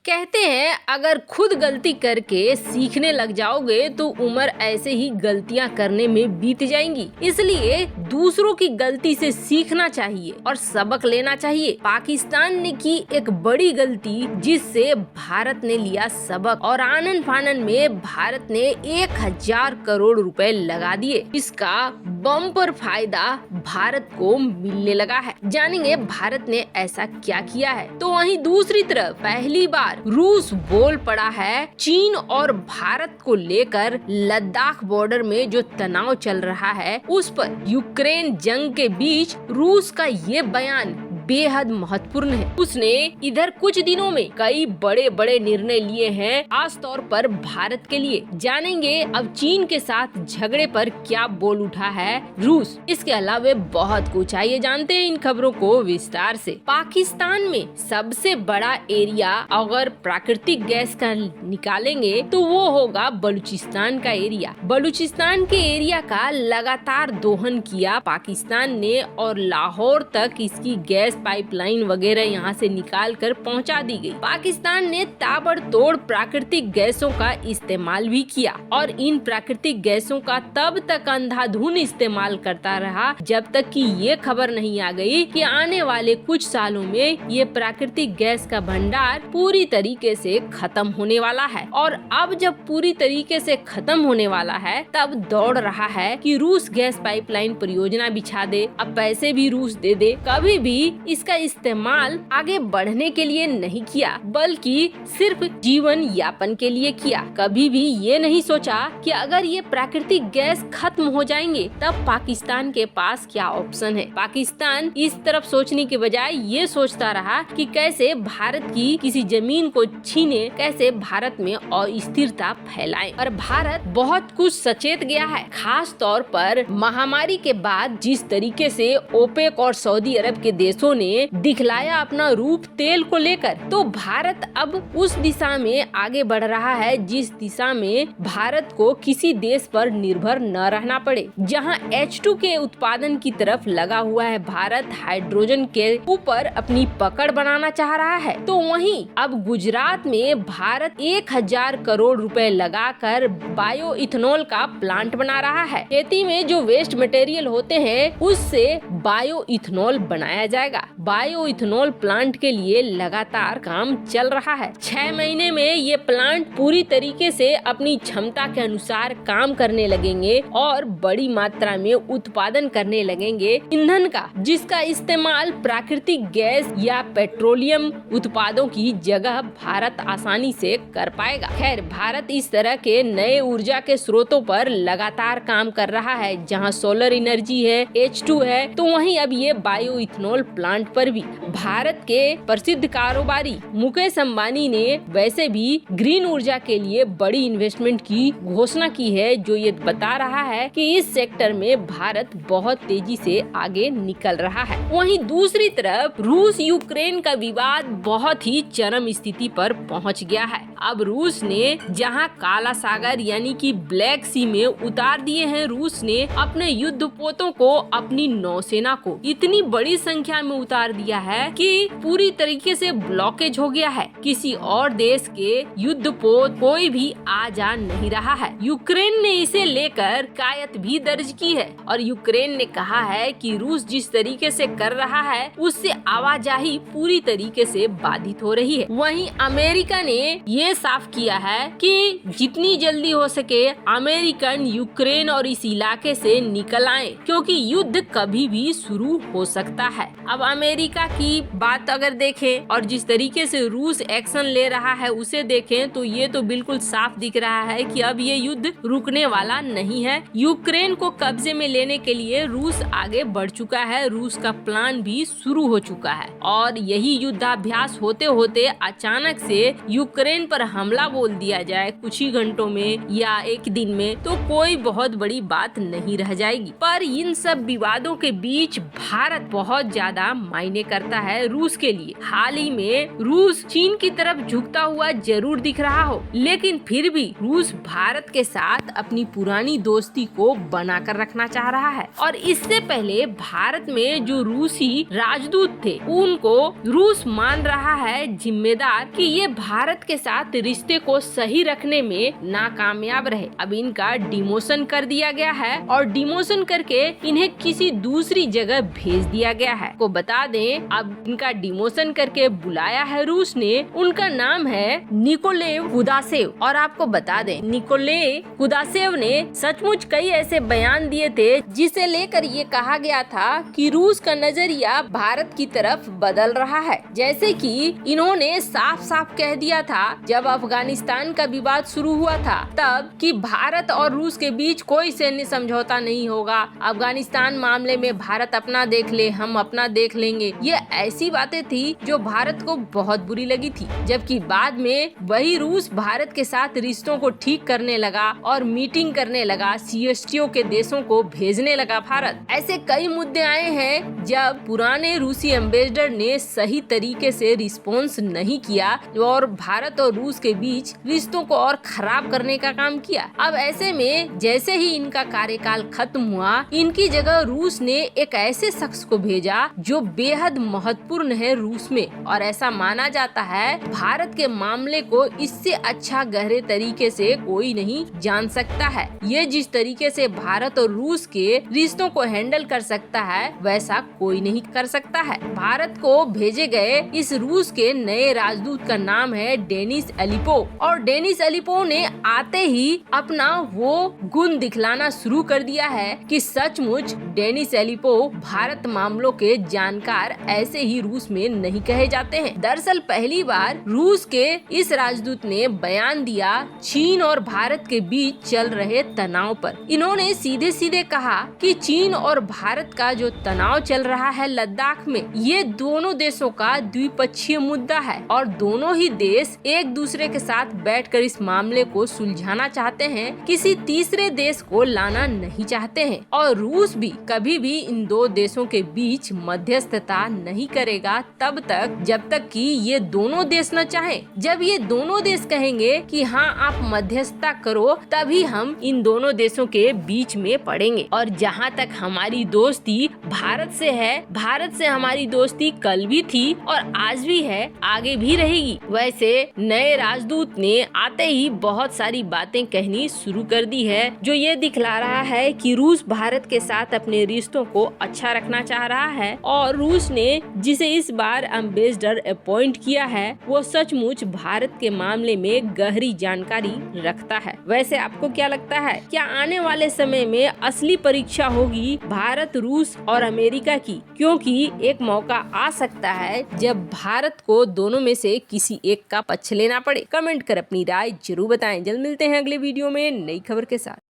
कहते हैं अगर खुद गलती करके सीखने लग जाओगे तो उम्र ऐसे ही गलतियां करने में बीत जाएंगी। इसलिए दूसरों की गलती से सीखना चाहिए और सबक लेना चाहिए। पाकिस्तान ने की एक बड़ी गलती जिससे भारत ने लिया सबक और आनन फानन में भारत ने 1000 करोड़ रुपए लगा दिए। इसका बम्पर फायदा भारत को मिलने लगा है। जानेंगे भारत ने ऐसा क्या किया है। तो वहीं दूसरी तरफ पहली बार रूस बोल पड़ा है चीन और भारत को लेकर लद्दाख बॉर्डर में जो तनाव चल रहा है उस पर। यूक्रेन जंग के बीच रूस का ये बयान बेहद महत्वपूर्ण है। उसने इधर कुछ दिनों में कई बड़े बड़े निर्णय लिए हैं, खास तौर पर भारत के लिए। जानेंगे अब चीन के साथ झगड़े पर क्या बोल उठा है रूस। इसके अलावा बहुत कुछ आइए जानते हैं इन खबरों को विस्तार से। पाकिस्तान में सबसे बड़ा एरिया अगर प्राकृतिक गैस का निकालेंगे तो वो होगा बलूचिस्तान का एरिया। बलूचिस्तान के एरिया का लगातार दोहन किया पाकिस्तान ने और लाहौर तक इसकी गैस पाइपलाइन वगैरह यहाँ से निकाल कर पहुँचा दी गई। पाकिस्तान ने ताबड़तोड़ प्राकृतिक गैसों का इस्तेमाल भी किया और इन प्राकृतिक गैसों का तब तक अंधाधुन इस्तेमाल करता रहा जब तक कि ये खबर नहीं आ गई कि आने वाले कुछ सालों में ये प्राकृतिक गैस का भंडार पूरी तरीके से खत्म होने वाला है। और अब जब पूरी तरीके से खत्म होने वाला है तब दौड़ रहा है कि रूस गैस पाइपलाइन परियोजना बिछा दे, अब पैसे भी रूस दे दे। कभी भी इसका इस्तेमाल आगे बढ़ने के लिए नहीं किया बल्कि सिर्फ जीवन यापन के लिए किया। कभी भी ये नहीं सोचा कि अगर ये प्राकृतिक गैस खत्म हो जाएंगे तब पाकिस्तान के पास क्या ऑप्शन है। पाकिस्तान इस तरफ सोचने के बजाय ये सोचता रहा कि कैसे भारत की किसी जमीन को छीने, कैसे भारत में अस्थिरता फैलाएं। और भारत बहुत कुछ सचेत गया है, खास तौर पर महामारी के बाद जिस तरीके से ओपेक और सऊदी अरब के देशों ने दिखलाया अपना रूप तेल को लेकर, तो भारत अब उस दिशा में आगे बढ़ रहा है जिस दिशा में भारत को किसी देश पर निर्भर न रहना पड़े। जहां H2 के उत्पादन की तरफ लगा हुआ है भारत, हाइड्रोजन के ऊपर अपनी पकड़ बनाना चाह रहा है, तो वहीं अब गुजरात में भारत 1000 करोड़ रुपए लगाकर बायो इथेनॉल का प्लांट बना रहा है। खेती में जो वेस्ट मटेरियल होते हैं उससे बायो इथेनॉल बनाया जाएगा। बायो इथेनॉल प्लांट के लिए लगातार काम चल रहा है। 6 महीने में ये प्लांट पूरी तरीके से अपनी क्षमता के अनुसार काम करने लगेंगे और बड़ी मात्रा में उत्पादन करने लगेंगे ईंधन का, जिसका इस्तेमाल प्राकृतिक गैस या पेट्रोलियम उत्पादों की जगह भारत आसानी से कर पाएगा। खैर, भारत इस तरह के नए ऊर्जा के स्रोतों पर लगातार काम कर रहा है। जहां सोलर एनर्जी है, H2 है, तो वहीं अब ये बायो इथेनॉल प्लांट पर भी भारत के प्रसिद्ध कारोबारी मुकेश अंबानी ने वैसे भी ग्रीन ऊर्जा के लिए बड़ी इन्वेस्टमेंट की घोषणा की है, जो ये बता रहा है कि इस सेक्टर में भारत बहुत तेजी से आगे निकल रहा है। वहीं दूसरी तरफ रूस यूक्रेन का विवाद बहुत ही चरम स्थिति पर पहुंच गया है। अब रूस ने जहां काला सागर यानी कि ब्लैक सी में उतार दिए हैं, रूस ने अपने युद्धपोतों को, अपनी नौसेना को इतनी बड़ी संख्या में उतार दिया है कि पूरी तरीके से ब्लॉकेज हो गया है। किसी और देश के युद्धपोत कोई भी आ जा नहीं रहा है। यूक्रेन ने इसे लेकर शिकायत भी दर्ज की है और यूक्रेन ने कहा है कि रूस जिस तरीके से कर रहा है उससे आवाजाही पूरी तरीके से बाधित हो रही है। वहीं अमेरिका ने ये साफ किया है कि जितनी जल्दी हो सके अमेरिकन यूक्रेन और इस इलाके से निकल आए, क्योंकि युद्ध कभी भी शुरू हो सकता है। अब अमेरिका की बात अगर देखें और जिस तरीके से रूस एक्शन ले रहा है उसे देखें तो ये तो बिल्कुल साफ दिख रहा है कि अब ये युद्ध रुकने वाला नहीं है। यूक्रेन को कब्जे में लेने के लिए रूस आगे बढ़ चुका है, रूस का प्लान भी शुरू हो चुका है और यही युद्धाभ्यास होते होते अचानक से यूक्रेन पर हमला बोल दिया जाए कुछ ही घंटों में या एक दिन में, तो कोई बहुत बड़ी बात नहीं रह जाएगी। पर इन सब विवादों के बीच भारत बहुत ज्यादा मायने करता है रूस के लिए। हाल ही में रूस चीन की तरफ झुकता हुआ जरूर दिख रहा हो, लेकिन फिर भी रूस भारत के साथ अपनी पुरानी दोस्ती को बनाकर रखना चाह रहा है। और इससे पहले भारत में जो रूसी राजदूत थे उनको रूस मान रहा है जिम्मेदार कि ये भारत के साथ रिश्ते को सही रखने में नाकामयाब रहे। अब इनका डिमोशन कर दिया गया है और डिमोशन करके इन्हें किसी दूसरी जगह भेज दिया गया है। को बता दें, अब इनका डिमोशन करके बुलाया है रूस ने। उनका नाम है निकोलेव कुदाशेव। और आपको बता दें, निकोलेव कुदाशेव ने सचमुच कई ऐसे बयान दिए थे जिसे लेकर ये कहा गया था कि रूस का नजरिया भारत की तरफ बदल रहा है। जैसे कि इन्होंने साफ साफ कह दिया था जब अफगानिस्तान का विवाद शुरू हुआ था तब कि भारत और रूस के बीच कोई सैन्य समझौता नहीं होगा। अफगानिस्तान मामले में भारत अपना देख ले, हम अपना देख लेंगे। ये ऐसी बातें थी जो भारत को बहुत बुरी लगी थी। जबकि बाद में वही रूस भारत के साथ रिश्तों को ठीक करने लगा और मीटिंग करने लगा, CSTO के देशों को भेजने लगा भारत। ऐसे कई मुद्दे आए हैं जब पुराने रूसी एम्बेसडर ने सही तरीके से रिस्पॉन्स नहीं किया और भारत और रूस के बीच रिश्तों को और खराब करने का काम किया। अब ऐसे में जैसे ही इनका कार्यकाल खत्म हुआ, इनकी जगह रूस ने एक ऐसे शख्स को भेजा जो बेहद महत्वपूर्ण है रूस में, और ऐसा माना जाता है भारत के मामले को इससे अच्छा गहरे तरीके से कोई नहीं जान सकता है। ये जिस तरीके से भारत और रूस के रिश्तों को हैंडल कर सकता है वैसा कोई नहीं कर सकता है। भारत को भेजे गए इस रूस के नए राजदूत का नाम है डेनिस एलिपोव। और डेनिस एलिपोव ने आते ही अपना वो गुण दिखलाना शुरू कर दिया है कि सचमुच डेनिस एलिपोव भारत मामलों के जानकार ऐसे ही रूस में नहीं कहे जाते हैं। दरअसल पहली बार रूस के इस राजदूत ने बयान दिया चीन और भारत के बीच चल रहे तनाव पर। इन्होंने सीधे सीधे कहा कि चीन और भारत का जो तनाव चल रहा है लद्दाख में, ये दोनों देशों का द्विपक्षीय मुद्दा है और दोनों ही देश एक दूसरे के साथ बैठकर इस मामले को सुलझाना चाहते हैं, किसी तीसरे देश को लाना नहीं चाहते हैं। और रूस भी कभी भी इन दो देशों के बीच मध्यस्थता नहीं करेगा तब तक जब तक कि ये दोनों देश न चाहें। जब ये दोनों देश कहेंगे कि हाँ आप मध्यस्थता करो, तभी हम इन दोनों देशों के बीच में पड़ेंगे। और जहाँ तक हमारी दोस्ती भारत से है, भारत से हमारी दोस्ती कल भी थी और आज भी है, आगे भी रहेगी। वैसे नए राजदूत ने आते ही बहुत सारी बातें कहनी शुरू कर दी है जो ये दिखला रहा है कि रूस भारत के साथ अपने रिश्तों को अच्छा रखना चाह रहा है और रूस ने जिसे इस बार एम्बेसडर अपॉइंट किया है वो सचमुच भारत के मामले में गहरी जानकारी रखता है। वैसे आपको क्या लगता है, क्या आने वाले समय में असली परीक्षा होगी भारत, रूस और अमेरिका की? क्योंकि एक मौका आ सकता है जब भारत को दोनों में से किसी एक का पक्ष लेना पड़े। कमेंट कर अपनी राय जरूर बताएं। जल्द मिलते हैं अगले वीडियो में नई खबर के साथ।